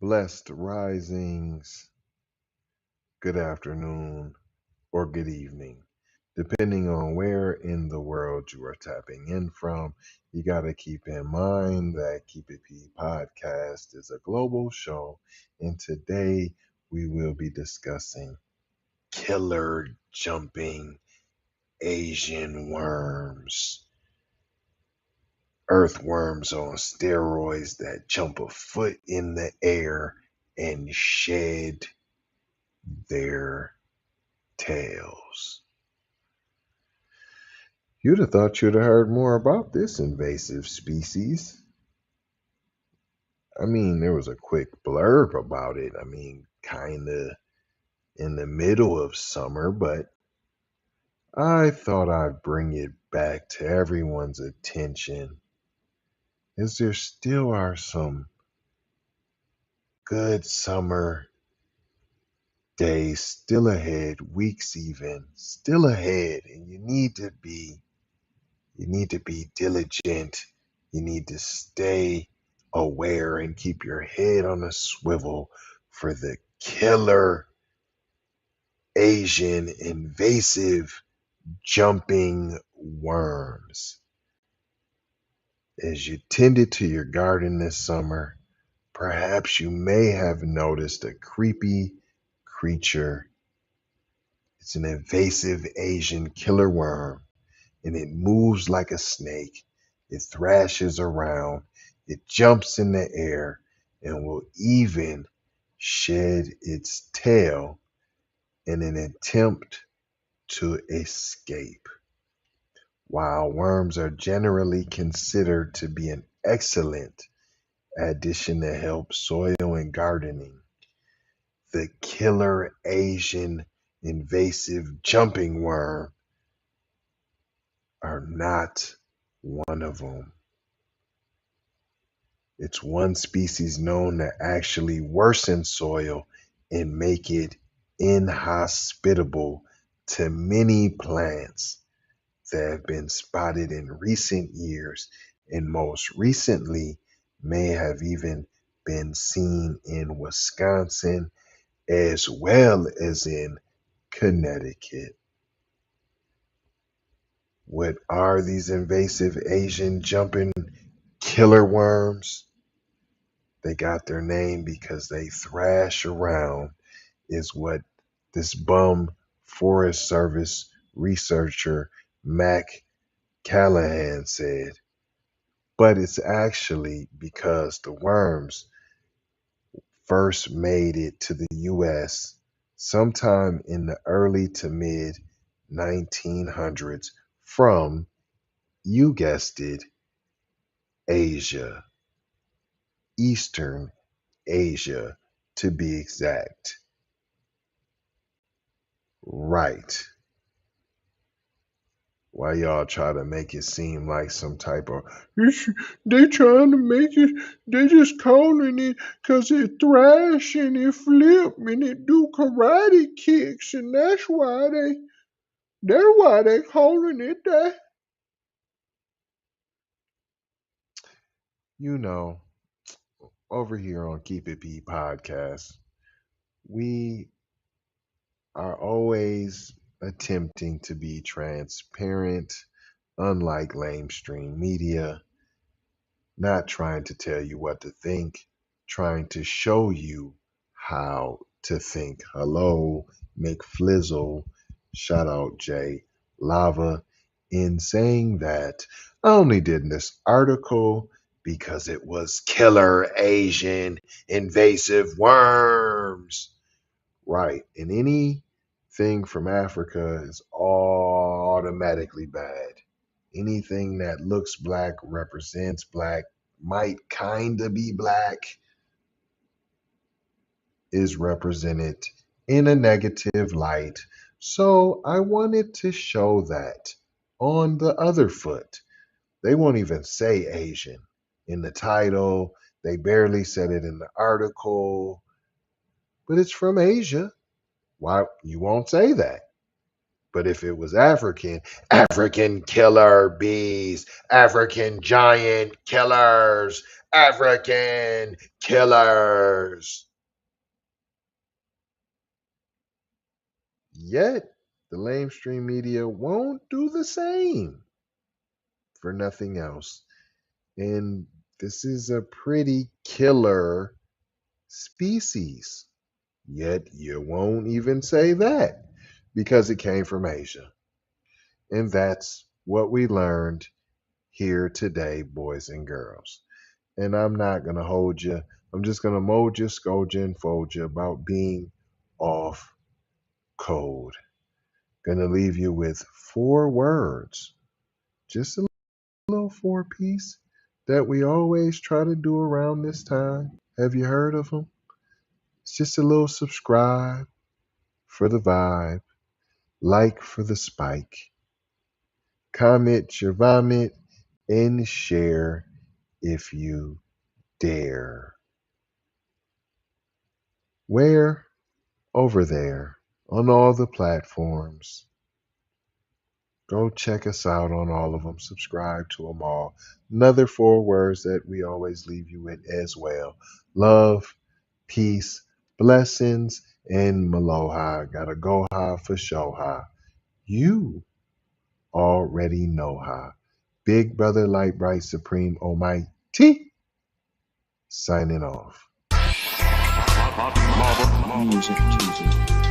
Blessed risings, good afternoon, or good evening, depending on where in the world you are tapping in from. You got to keep in mind that Keep It P podcast is a global show, and today we will be discussing killer jumping Asian worms, earthworms on steroids that jump a foot in the air and shed their tails. You'd have thought you'd have heard more about this invasive species. I mean, there was a quick blurb about it. I mean, kind of in the middle of summer, but I thought I'd bring it back to everyone's attention as there still are some good summer days still ahead, weeks even still ahead, and you need to be diligent. You need to stay aware and keep your head on a swivel for the killer Asian invasive jumping worms. As you tended to your garden this summer, perhaps you may have noticed a creepy creature. It's an invasive Asian killer worm, and it moves like a snake. It thrashes around, it jumps in the air, and will even shed its tail in an attempt to escape. While worms are generally considered to be an excellent addition to help soil and gardening, the killer Asian invasive jumping worm are not one of them. It's one species known to actually worsen soil and make it inhospitable to many plants that have been spotted in recent years, and most recently may have even been seen in Wisconsin as well as in Connecticut. What are these invasive Asian jumping killer worms? They got their name because they thrash around, is what this bum Forest Service researcher Mac Callahan said. But it's actually because the worms first made it to the US sometime in the early to mid 1900s from, you guessed it, Asia, Eastern Asia to be exact. Right. Why y'all try to make it seem like some type of they trying to make it, they just calling it because it thrash and it flip and it do karate kicks, and that's why they calling it that. You know, over here on Keep It P podcast, we are always attempting to be transparent, unlike lamestream media, not trying to tell you what to think, trying to show you how to think. Hello, McFlizzle, shout out Jay Lava. In saying that, I only did this article because it was killer Asian invasive worms. Right. And anything from Africa is automatically bad. Anything that looks black, represents black, might kind of be black, is represented in a negative light. So I wanted to show that on the other foot. They won't even say Asian in the title. They barely said it in the article, but it's from Asia. Why you won't say that? But if it was African, African killer bees, African giant killers, African killers. Yet, the lamestream media won't do the same for nothing else. And this is a pretty killer species. Yet, you won't even say that because it came from Asia. And that's what we learned here today, boys and girls. And I'm not going to hold you. I'm just going to mold you, scold you, and fold you about being off code. Going to leave you with 4 words, just a little 4-piece that we always try to do around this time. Have you heard of them? It's just a little subscribe for the vibe, like for the spike, comment your vomit, and share if you dare. Where? Over there on all the platforms. Go check us out on all of them. Subscribe to them all. Another 4 words that we always leave you with as well. Love, peace, blessings, and maloha. Gotta go high for show high. You already know how. Big Brother Light Bright Supreme Almighty signing off. Music Tuesday.